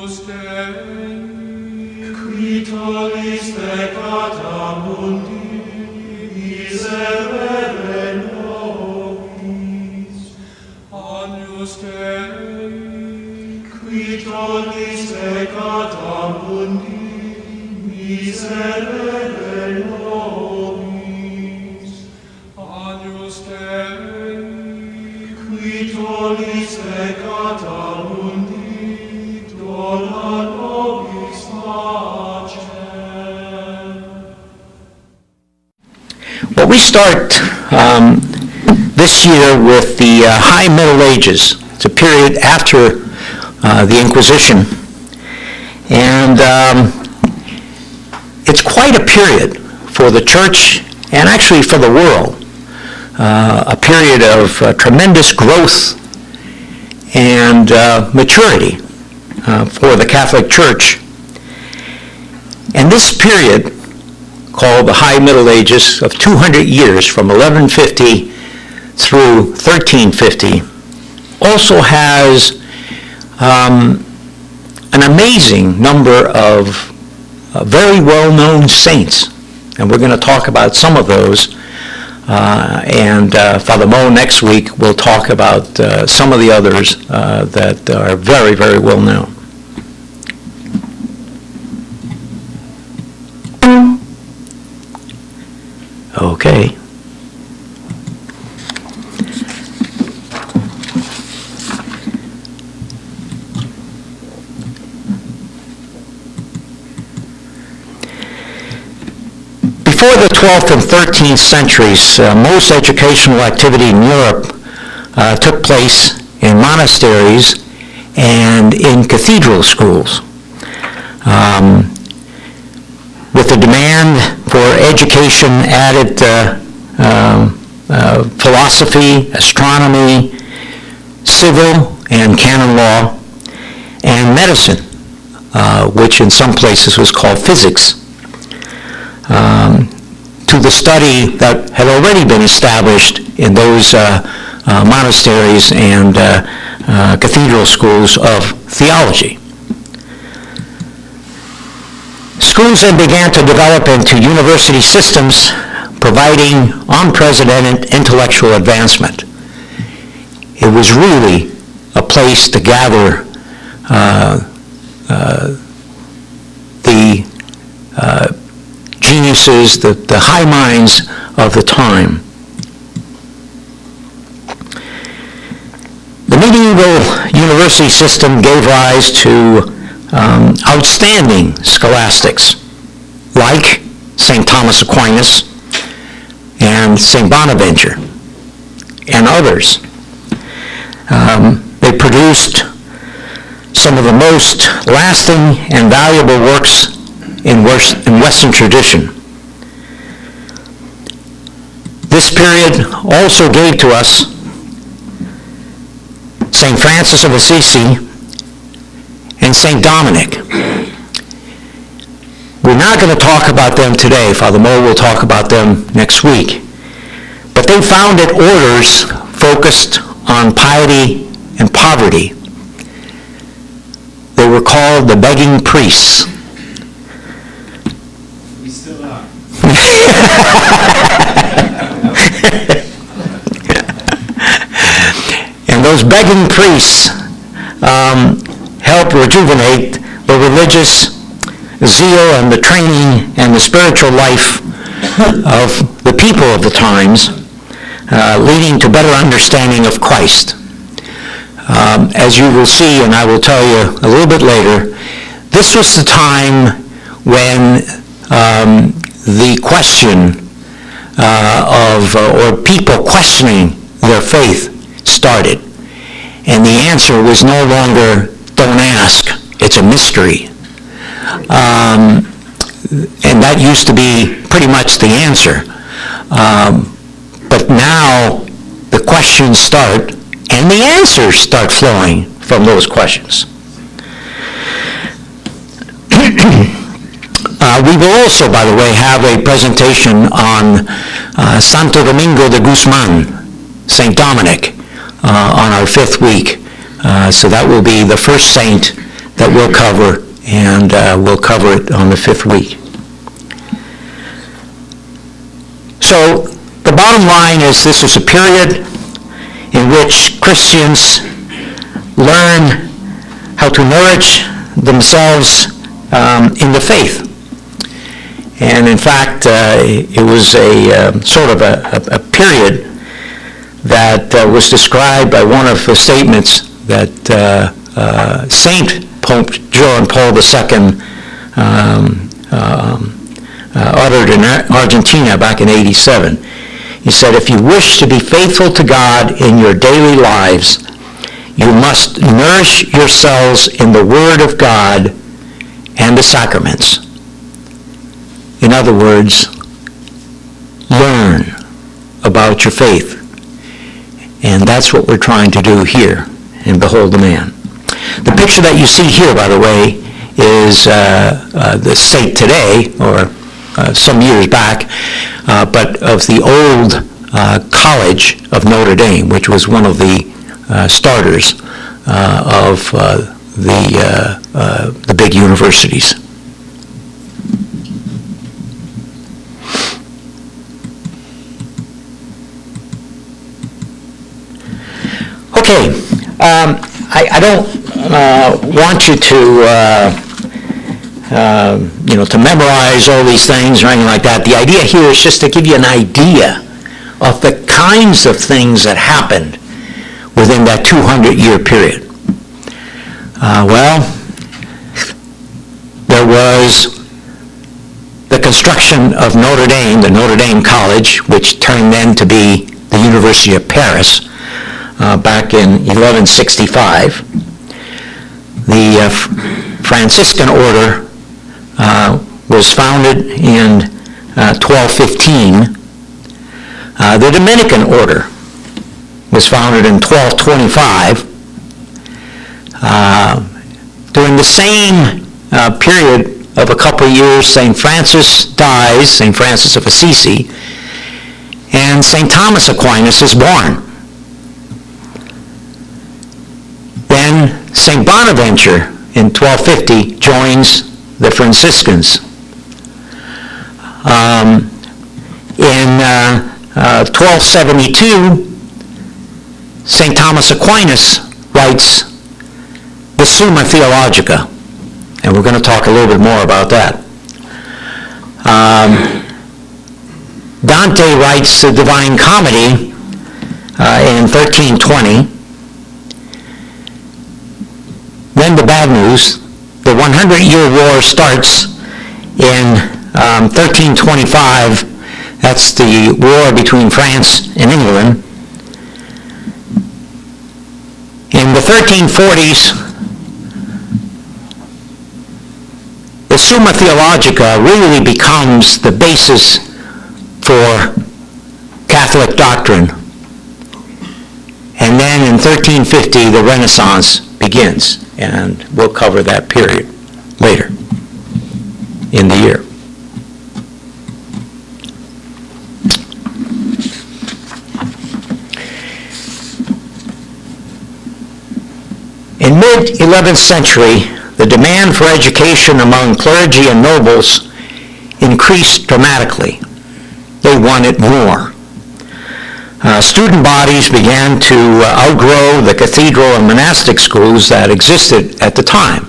Agnus Dei, qui tollis peccata mundi, miserere nobis. Agnus Dei, qui tollis peccata mundi, miserere nobis. Agnus Dei, qui tollis peccata mundi, dona nobis pacem. Well, we start this year with the High Middle Ages. It's a period after the Inquisition. And it's quite a period for the church and actually for the world. A period of tremendous growth and maturity for the Catholic Church. And this period, called the High Middle Ages, of 200 years, from 1150 through 1350, also has an amazing number of very well-known saints. And we're going to talk about some of those. And Father Mo next week will talk about some of the others that are very, very well known. Okay. Before the 12th and 13th centuries, most educational activity in Europe took place in monasteries and in cathedral schools. With the demand for education added philosophy, astronomy, civil and canon law, and medicine, which in some places was called physics, to the study that had already been established in those monasteries and cathedral schools of theology. Schools then began to develop into university systems, providing unprecedented intellectual advancement. It was really a place to gather the geniuses, the high minds of the time. The medieval university system gave rise to outstanding scholastics like St. Thomas Aquinas and St. Bonaventure and others. They produced some of the most lasting and valuable works in Western tradition. This period also gave to us St. Francis of Assisi and St. Dominic. We're not going to talk about them today. Father Mo will talk about them next week. But they founded orders focused on piety and poverty. They were called the begging priests. We still are. And those begging priests helped rejuvenate the religious zeal and the training and the spiritual life of the people of the times, leading to better understanding of Christ. As you will see, and I will tell you a little bit later, this was the time when the question or people questioning their faith started. And the answer was no longer, don't ask, it's a mystery. And that used to be pretty much the answer. But now the questions start, and the answers start flowing from those questions. We will also, by the way, have a presentation on Santo Domingo de Guzman, St. Dominic, on our fifth week. So that will be the first saint that we'll cover, and we'll cover it on the 5th week. So the bottom line is this is a period in which Christians learn how to nourish themselves in the faith. And in fact, it was a sort of a period that was described by one of the statements that Saint Pope John Paul II uttered in Argentina back in '87. He said, "If you wish to be faithful to God in your daily lives, you must nourish yourselves in the Word of God and the sacraments." In other words, learn about your faith. And that's what we're trying to do here in Behold the Man. The picture that you see here, by the way, is the saint today, or some years back, but of the old College of Notre Dame, which was one of the starters of the big universities. Okay, I don't want you to memorize all these things or anything like that. The idea here is just to give you an idea of the kinds of things that happened within that 200-year period. There was the construction of Notre Dame, the Notre Dame College, which turned then to be the University of Paris, back in 1165. The Franciscan order was founded in 1215. The Dominican order was founded in 1225. During the same period of a couple of years, St. Francis dies, St. Francis of Assisi, and St. Thomas Aquinas is born. Then St. Bonaventure in 1250 joins the Franciscans. In 1272, St. Thomas Aquinas writes the Summa Theologica, and we're going to talk a little bit more about that. Dante writes the Divine Comedy in 1320. Then the bad news, the 100-year war starts in 1325. That's the war between France and England. In the 1340s, the Summa Theologica really becomes the basis for Catholic doctrine. And then in 1350, the Renaissance begins, and we'll cover that period later in the year. In mid-11th century, the demand for education among clergy and nobles increased dramatically. They wanted more. Student bodies began to outgrow the cathedral and monastic schools that existed at the time.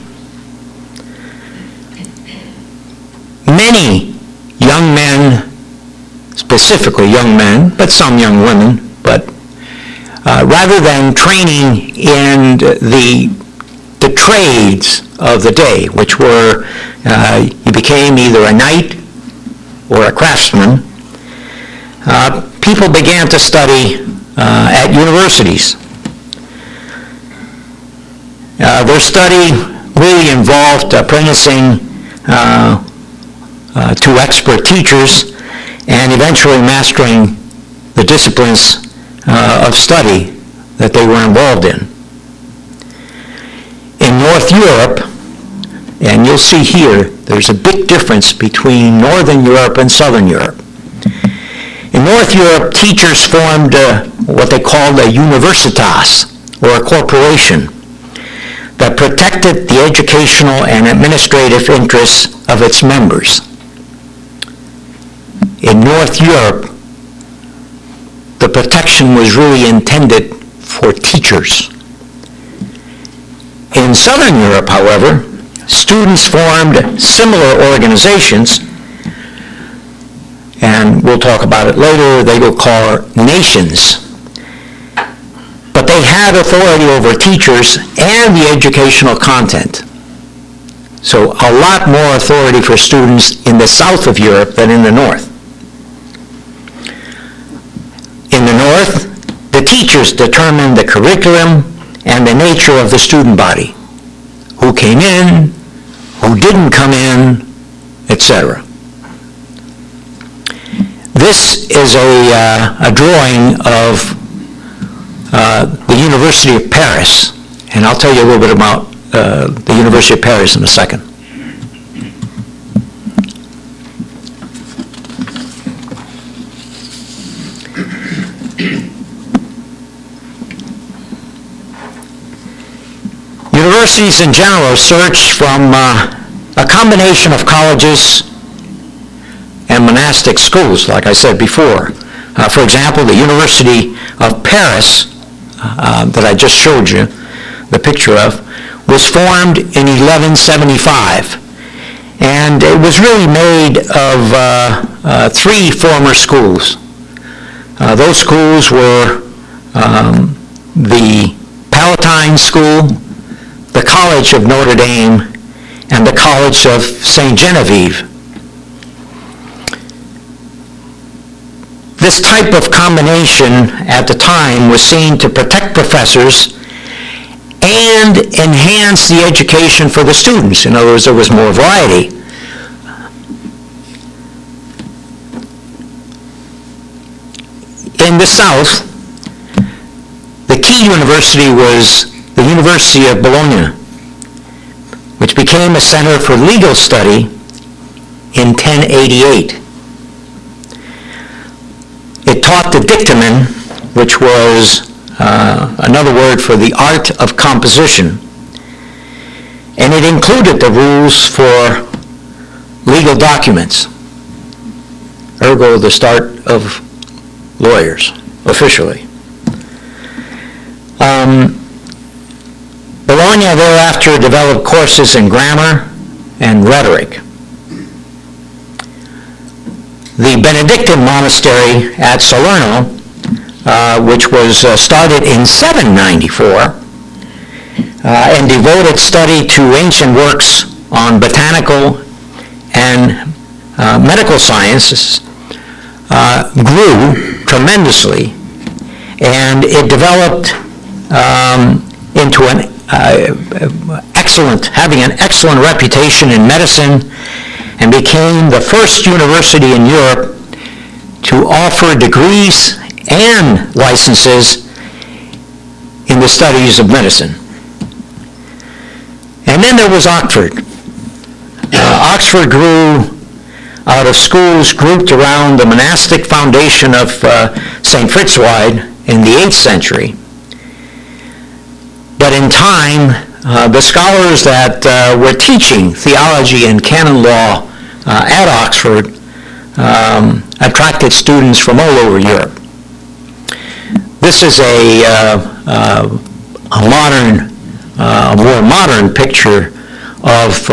Many young men, specifically young men, but some young women, but rather than training in the trades of the day, which were, you became either a knight or a craftsman, people began to study at universities. Their study really involved apprenticing to expert teachers and eventually mastering the disciplines of study that they were involved in. In North Europe, and you'll see here, there's a big difference between Northern Europe and Southern Europe. In North Europe, teachers formed what they called a universitas, or a corporation, that that protected the educational and administrative interests of its members. In North Europe, the protection was really intended for teachers. In Southern Europe, however, students formed similar organizations, and we'll talk about it later, they will call nations. But they had authority over teachers and the educational content. So a lot more authority for students in the south of Europe than in the north. In the north, the teachers determined the curriculum and the nature of the student body. Who came in, who didn't come in, etc. This is a drawing of the University of Paris, and I'll tell you a little bit about the University of Paris in a second. Universities in general search from a combination of colleges and monastic schools, like I said before. For example, the University of Paris, that I just showed you the picture of, was formed in 1175. And it was really made of three former schools. Those schools were the Palatine School, the College of Notre Dame, and the College of St. Genevieve. This type of combination at the time was seen to protect professors and enhance the education for the students. In other words, there was more variety. In the South, the key university was the University of Bologna, which became a center for legal study in 1088. It taught the dictamen, which was another word for the art of composition, and it included the rules for legal documents, ergo the start of lawyers, officially. Bologna thereafter developed courses in grammar and rhetoric. The Benedictine monastery at Salerno, which was started in 794, and devoted study to ancient works on botanical and medical sciences, grew tremendously, and it developed into having an excellent reputation in medicine, and became the first university in Europe to offer degrees and licenses in the studies of medicine. And then there was Oxford. Oxford grew out of schools grouped around the monastic foundation of St. Fritzwald in the 8th century. But in time, the scholars that were teaching theology and canon law at Oxford attracted students from all over Europe. This is a more modern picture of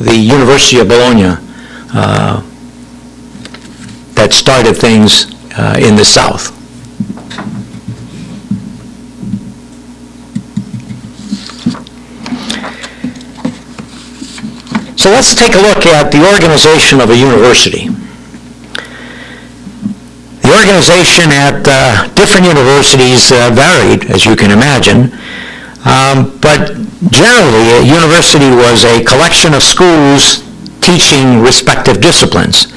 the University of Bologna that started things in the South. So let's take a look at the organization of a university. The organization at different universities varied, as you can imagine, but generally a university was a collection of schools teaching respective disciplines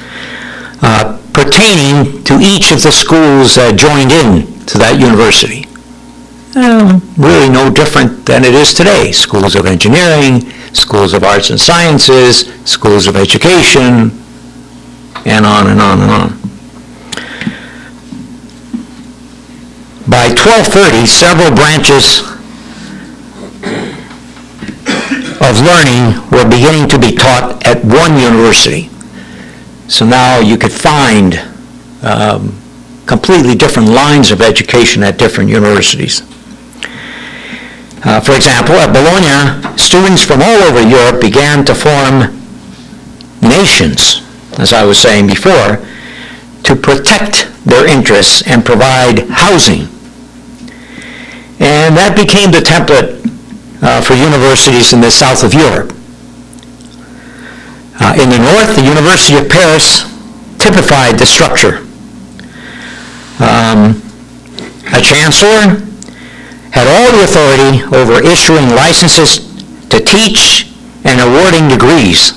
pertaining to each of the schools that joined in to that university. Really no different than it is today. Schools of engineering, schools of arts and sciences, schools of education, and on and on and on. By 1230, several branches learning were beginning to be taught at one university. So now you could find completely different lines of education at different universities. For example, at Bologna, students from all over Europe began to form nations, as I was saying before, to protect their interests and provide housing. And that became the template for universities in the south of Europe. In the north, the University of Paris typified the structure. A chancellor had all the authority over issuing licenses to teach and awarding degrees.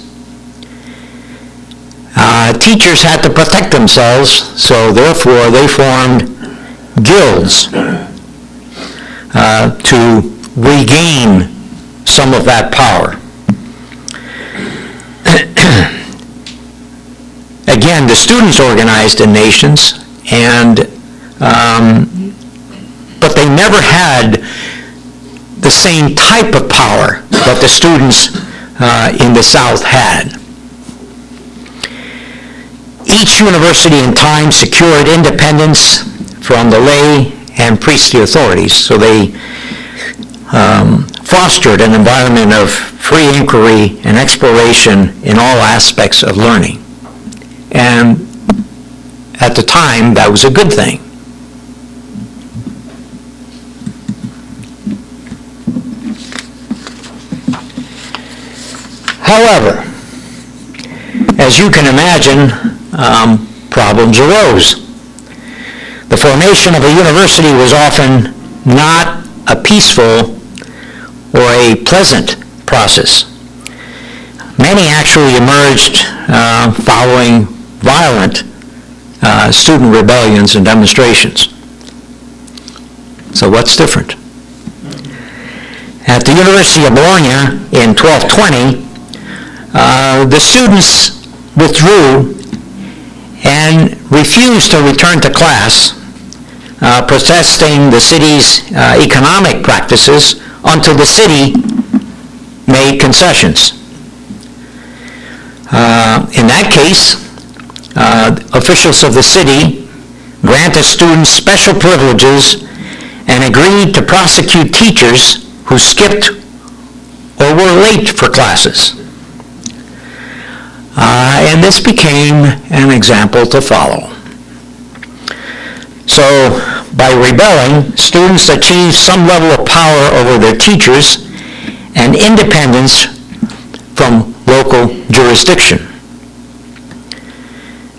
Teachers had to protect themselves, so therefore they formed guilds to regain some of that power. Again, the students organized in nations, but they never had the same type of power that the students in the South had. Each university in time secured independence from the lay and priestly authorities, so they fostered an environment of free inquiry and exploration in all aspects of learning. And at the time, that was a good thing. However, as you can imagine, problems arose. The formation of a university was often not a peaceful or a pleasant process. Many actually emerged following violent student rebellions and demonstrations. So what's different? At the University of Bologna in 1220, the students withdrew and refused to return to class, protesting the city's economic practices until the city made concessions. In that case, officials of the city granted students special privileges and agreed to prosecute teachers who skipped or were late for classes. And this became an example to follow. So, by rebelling, students achieved some level of power over their teachers and independence from local jurisdiction.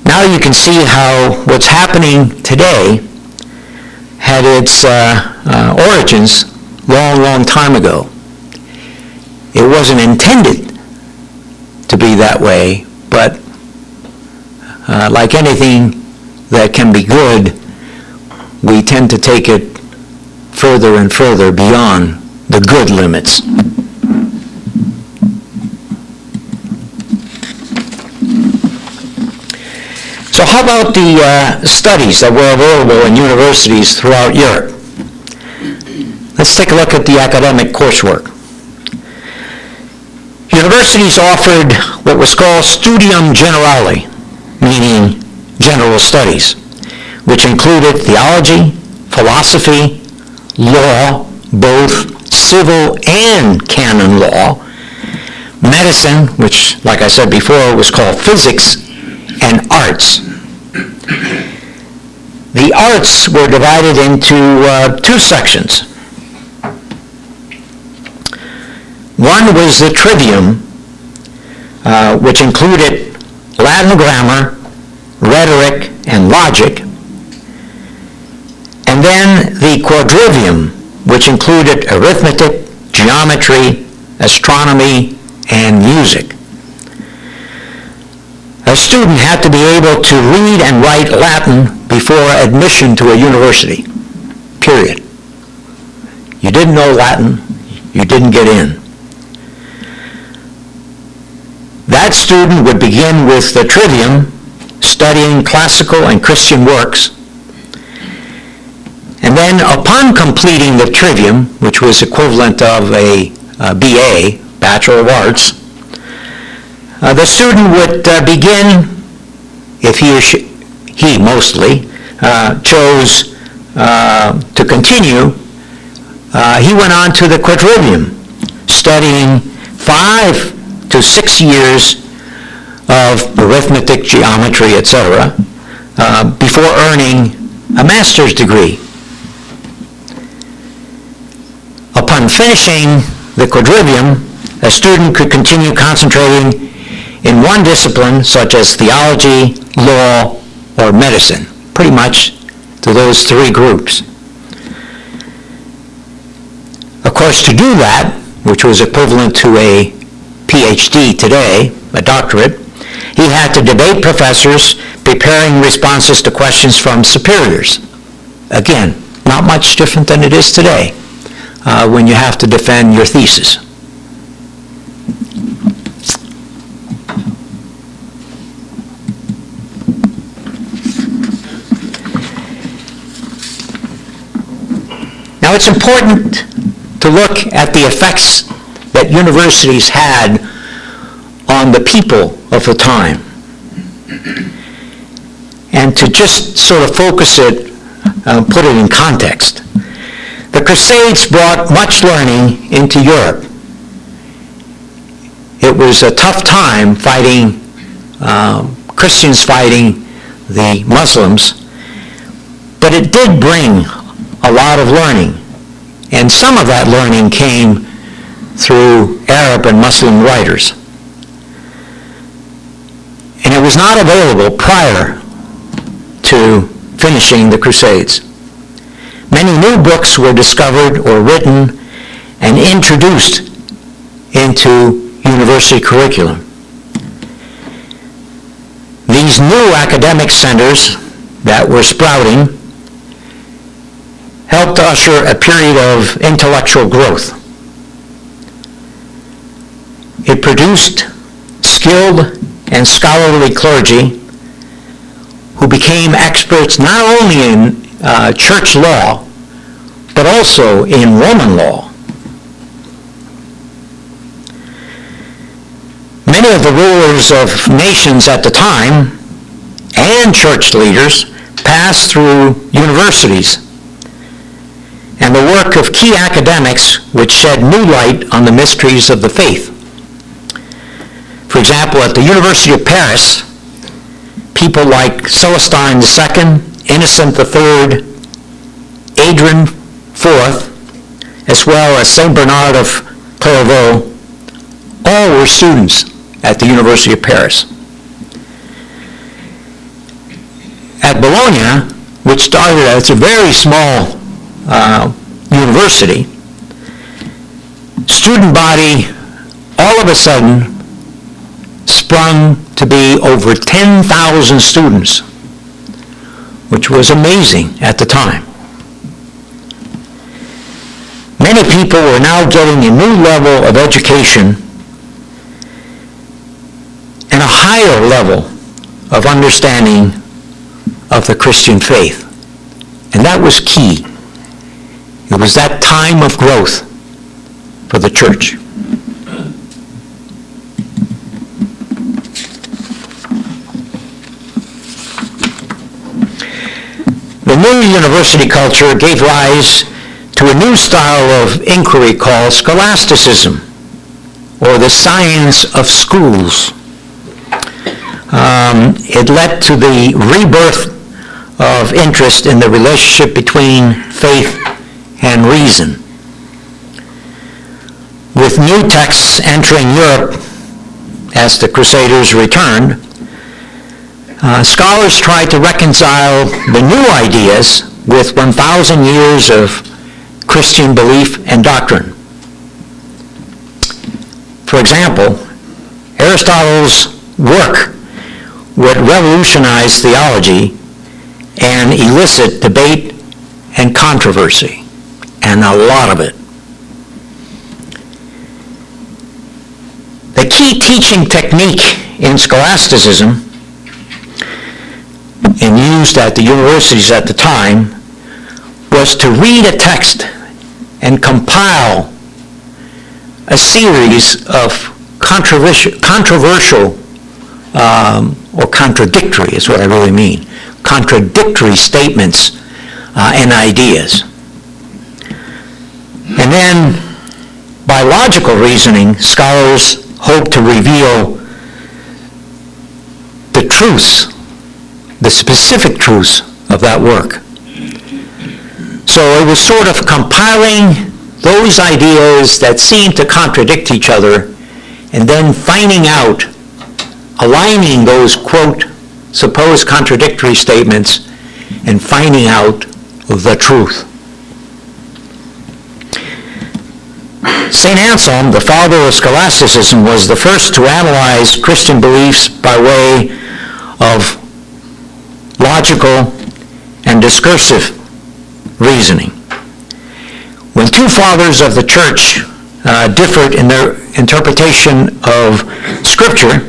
Now you can see how what's happening today had its origins long time ago. It wasn't intended to be that way, but like anything that can be good, we tend to take it further and further beyond the good limits. So how about the studies that were available in universities throughout Europe? Let's take a look at the academic coursework. Universities offered what was called studium generale, meaning general studies, which included theology, philosophy, law, both civil and canon law, medicine, which, like I said before, was called physics, and arts. The arts were divided into two sections. One was the trivium, which included Latin grammar, rhetoric, and logic. And then the quadrivium, which included arithmetic, geometry, astronomy, and music. A student had to be able to read and write Latin before admission to a university, period. You didn't know Latin, you didn't get in. That student would begin with the trivium, studying classical and Christian works. And then upon completing the trivium, which was equivalent of a BA, Bachelor of Arts, the student would begin, if he mostly chose to continue, he went on to the quadrivium, studying 5 to 6 years of arithmetic, geometry, etc., before earning a master's degree. Upon finishing the quadrivium, a student could continue concentrating in one discipline, such as theology, law, or medicine, pretty much to those 3 groups. Of course, to do that, which was equivalent to a PhD today, a doctorate, he had to debate professors, preparing responses to questions from superiors. Again, not much different than it is today when you have to defend your thesis. Now, it's important to look at the effects that universities had on the people of the time, and to just sort of focus it, put it in context. The Crusades brought much learning into Europe. It was a tough time fighting, Christians fighting the Muslims, but it did bring a lot of learning. And some of that learning came through Arab and Muslim writers. And it was not available prior to finishing the Crusades. Many new books were discovered or written and introduced into university curriculum. These new academic centers that were sprouting helped usher a period of intellectual growth. It produced skilled and scholarly clergy who became experts not only in church law, but also in Roman law. Many of the rulers of nations at the time and church leaders passed through universities, and the work of key academics would shed new light on the mysteries of the faith. For example, at the University of Paris, people like Celestine II, Innocent III, Adrian IV, as well as Saint Bernard of Clairvaux, all were students at the University of Paris. At Bologna, which started as a very small university, student body all of a sudden sprung to be over 10,000 students, which was amazing at the time. Many people were now getting a new level of education and a higher level of understanding of the Christian faith. And that was key. It was that time of growth for the church. The new university culture gave rise to a new style of inquiry called scholasticism, or the science of schools. It led to the rebirth of interest in the relationship between faith and reason. With new texts entering Europe as the Crusaders returned, scholars tried to reconcile the new ideas with 1,000 years of Christian belief and doctrine. For example, Aristotle's work would revolutionize theology and elicit debate and controversy, and a lot of it. The key teaching technique in scholasticism, and used at the universities at the time, was to read a text and compile a series of controversial or contradictory is what I really mean, contradictory statements and ideas. And then, by logical reasoning, scholars hope to reveal the truths, the specific truths of that work. So it was sort of compiling those ideas that seem to contradict each other and then finding out, aligning those, quote, supposed contradictory statements and finding out the truth. St. Anselm, the father of scholasticism, was the first to analyze Christian beliefs by way of logical and discursive reasoning. When two fathers of the church differed in their interpretation of Scripture,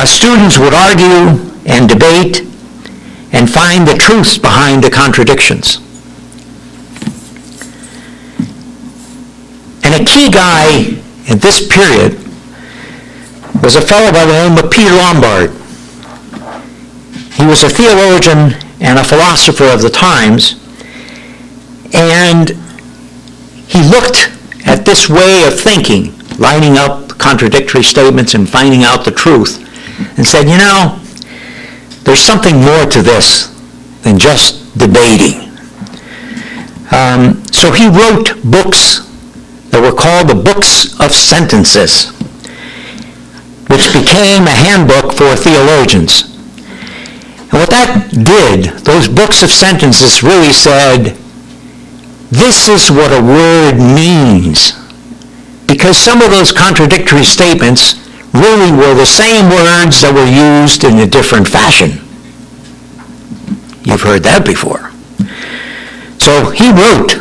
students would argue and debate and find the truths behind the contradictions. And a key guy in this period was a fellow by the name of Peter Lombard. He was a theologian and a philosopher of the times, and he looked at this way of thinking, lining up contradictory statements and finding out the truth, and said, you know, there's something more to this than just debating. So he wrote books that were called the Books of Sentences, which became a handbook for theologians. And what that did, those books of sentences really said, this is what a word means. Because some of those contradictory statements really were the same words that were used in a different fashion. You've heard that before. So he wrote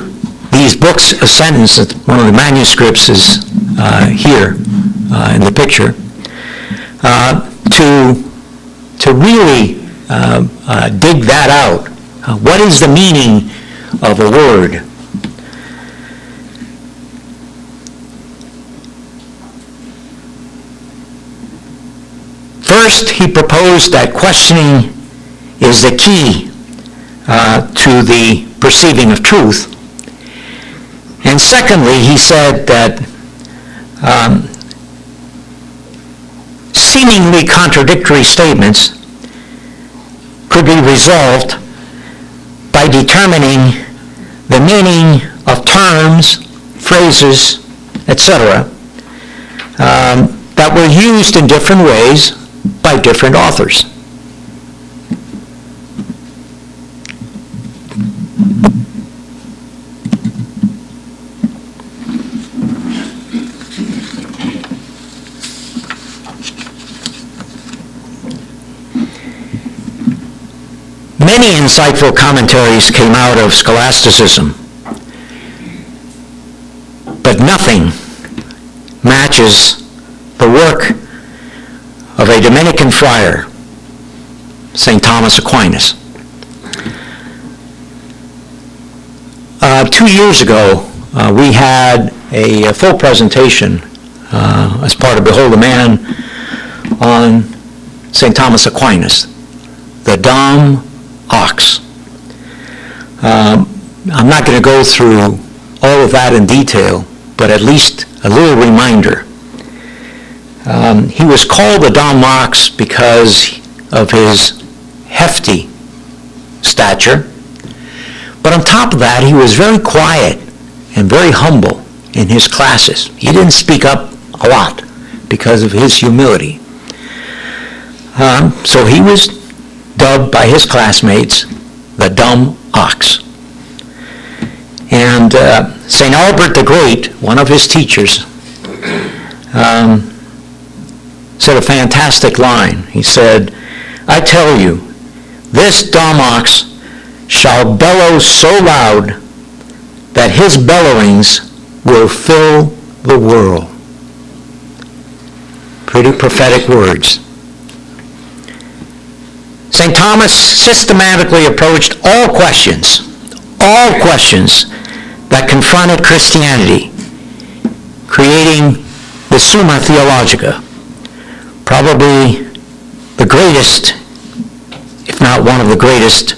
these books of sentences. One of the manuscripts is here in the picture, to really dig that out. What is the meaning of a word? First, he proposed that questioning is the key to the perceiving of truth. And secondly, he said that seemingly contradictory statements could be resolved by determining the meaning of terms, phrases, etc., that were used in different ways by different authors. Many insightful commentaries came out of scholasticism, but nothing matches the work of a Dominican friar, St. Thomas Aquinas. 2 years ago, we had a full presentation as part of Behold a Man on St. Thomas Aquinas, the Dom Ox. I'm not going to go through all of that in detail, but at least a little reminder. He was called the Dom Ox because of his hefty stature, but on top of that, he was very quiet and very humble in his classes. He didn't speak up a lot because of his humility. So he was dubbed by his classmates the Dumb Ox. And St. Albert the Great, one of his teachers, said a fantastic line. He said, I tell you, this Dumb Ox shall bellow so loud that his bellowings will fill the world. Pretty prophetic words. St. Thomas systematically approached all questions that confronted Christianity, Summa Theologica, probably the greatest, if not one of the greatest,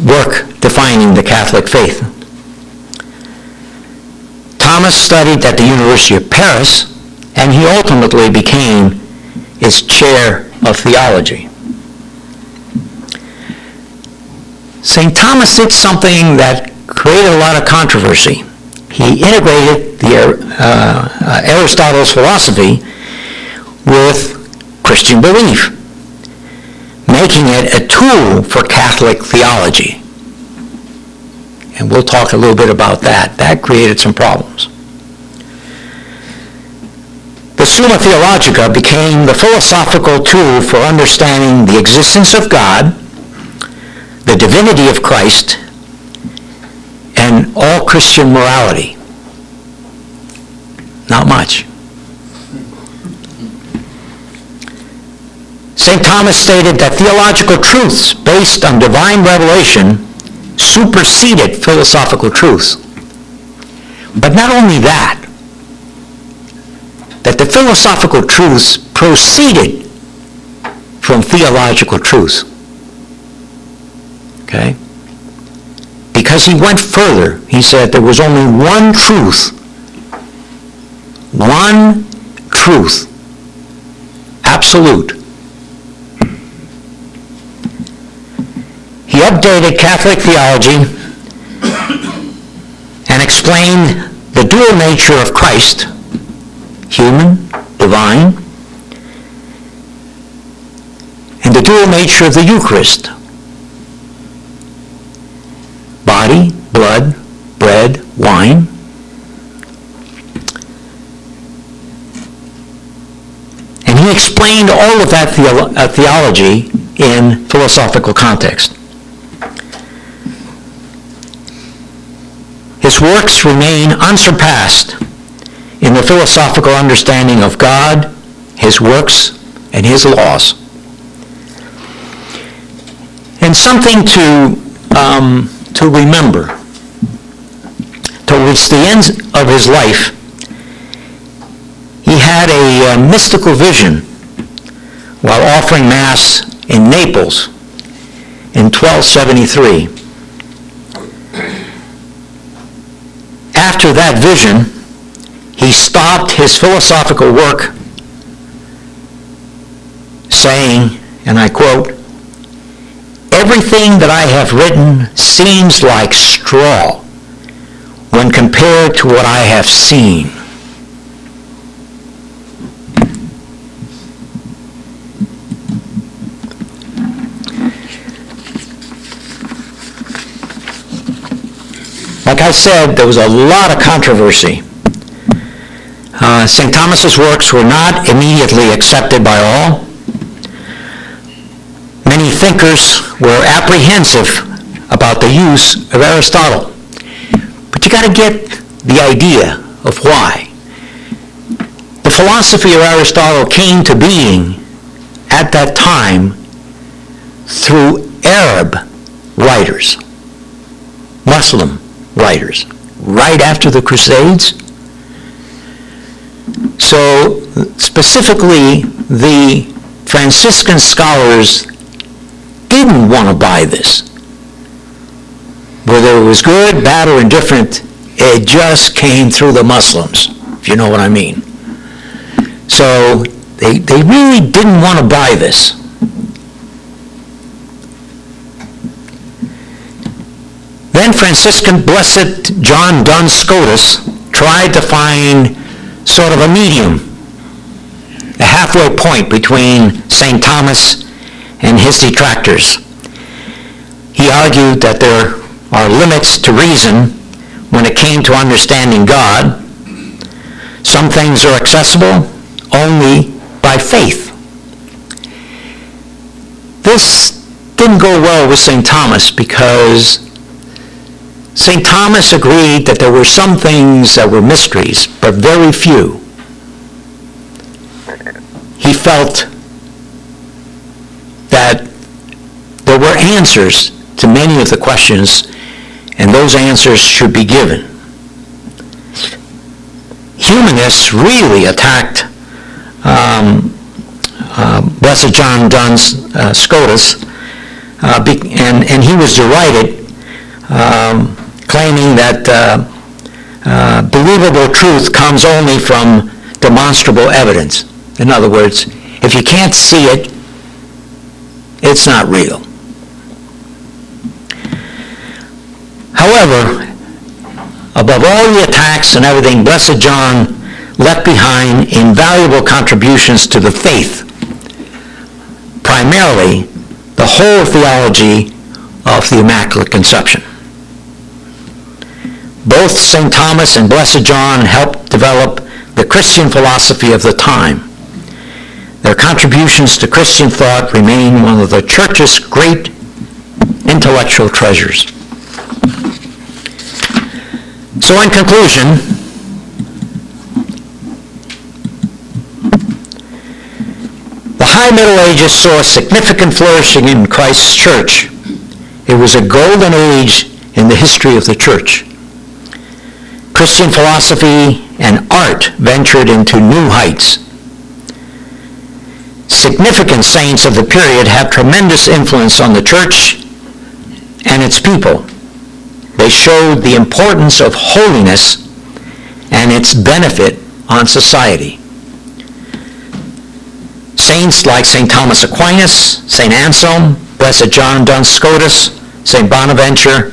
work defining the Catholic faith. Thomas studied at the University of Paris, and he ultimately became its chair of theology. St. Thomas did something that created a lot of controversy. He integrated Aristotle's philosophy with Christian belief, making it a tool for Catholic theology. And we'll talk a little bit about that. That created some problems. The Summa Theologica became the philosophical tool for understanding the existence of God, the divinity of Christ, and all Christian morality. Not much. St. Thomas stated that theological truths based on divine revelation superseded philosophical truths. But not only that, that the philosophical truths proceeded from theological truths. Okay? Because he went further, he said there was only one truth, absolute. He updated Catholic theology and explained the dual nature of Christ, human, divine, and the dual nature of the Eucharist, body, blood, bread, wine. And he explained all of that theology in philosophical context. His works remain unsurpassed in the philosophical understanding of God, his works, and his laws. And something to remember. Towards the end of his life, he had a mystical vision while offering Mass in Naples in 1273. After that vision, he stopped his philosophical work, saying, and I quote, "Everything that I have written seems like straw when compared to what I have seen." Like I said, there was a lot of controversy. St. Thomas's works were not immediately accepted by all. Many thinkers were apprehensive about the use of Aristotle. But you got to get the idea of why. The philosophy of Aristotle came to being at that time through Arab writers, Muslim writers, right after the Crusades. So specifically, the Franciscan scholars didn't want to buy this. Whether it was good, bad, or indifferent, it just came through the Muslims, if you know what I mean. So they really didn't want to buy this. Then Franciscan Blessed John Duns Scotus tried to find sort of a medium, a halfway point between St. Thomas and his detractors. He argued that there are limits to reason when it came to understanding God. Some things are accessible only by faith. This didn't go well with St. Thomas because St. Thomas agreed that there were some things that were mysteries, but very few. He felt that there were answers to many of the questions, and those answers should be given. humanists really attacked Blessed John Duns Scotus, and he was derided, claiming that believable truth comes only from demonstrable evidence. In other words, if you can't see it, it's not real. However, above all the attacks and everything, Blessed John left behind invaluable contributions to the faith, primarily the whole theology of the Immaculate Conception. Both St. Thomas and Blessed John helped develop the Christian philosophy of the time. Their contributions to Christian thought remain one of the Church's great intellectual treasures. So in conclusion, the High Middle Ages saw a significant flourishing in Christ's Church. It was a golden age in the history of the Church. Christian philosophy and art ventured into new heights. Significant saints of the period have tremendous influence on the Church and its people. They showed the importance of holiness and its benefit on society. Saints like St. Thomas Aquinas, St. Anselm, Blessed John Duns Scotus, St. Bonaventure,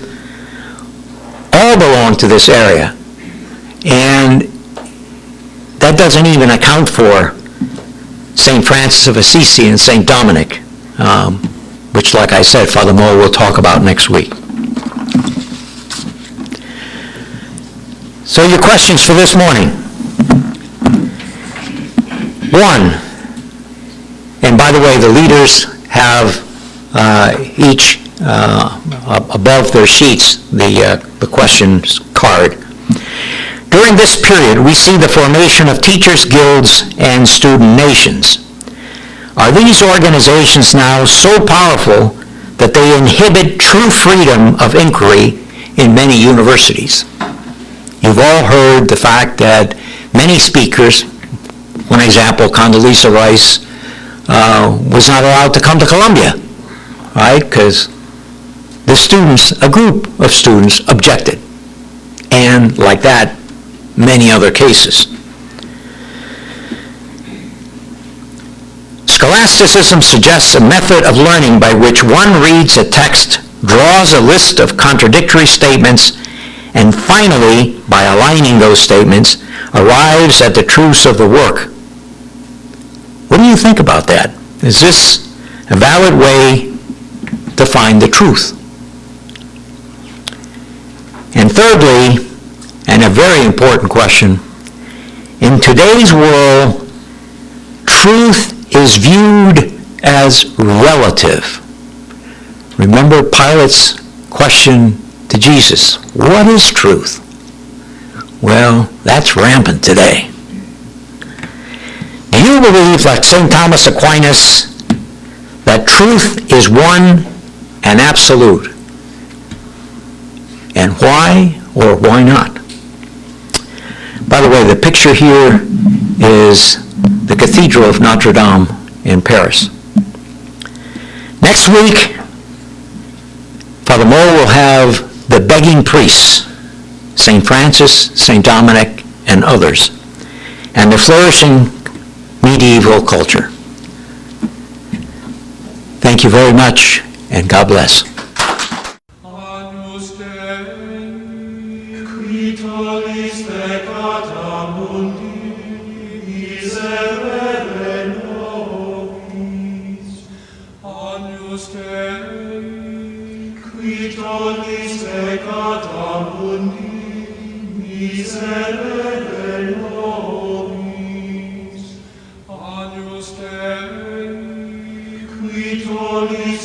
all belong to this area. And that doesn't even account for St. Francis of Assisi and St. Dominic, which, like I said, Father Moore will talk about next week. So your questions for this morning. 1, and by the way, the leaders have each above their sheets the questions card. During this period, we see the formation of teachers' guilds and student nations. Are these organizations now so powerful that they inhibit true freedom of inquiry in many universities? You've all heard the fact that many speakers, one example, Condoleezza Rice, was not allowed to come to Columbia, right? Because the students, a group of students, objected. And like that, many other cases. Scholasticism suggests a method of learning by which one reads a text, draws a list of contradictory statements, and finally, by aligning those statements, arrives at the truths of the work. What do you think about that? Is this a valid way to find the truth? And thirdly, and a very important question, in today's world, truth is viewed as relative. Remember Pilate's question to Jesus, what is truth? Well, that's rampant today. Do you believe, like St. Thomas Aquinas, that truth is one and absolute? And why or why not? By the way, the picture here is the Cathedral of Notre Dame in Paris. Next week, Father Moore will have the begging priests, St. Francis, St. Dominic, and others, and the flourishing medieval culture. Thank you very much, and God bless. Qui tollis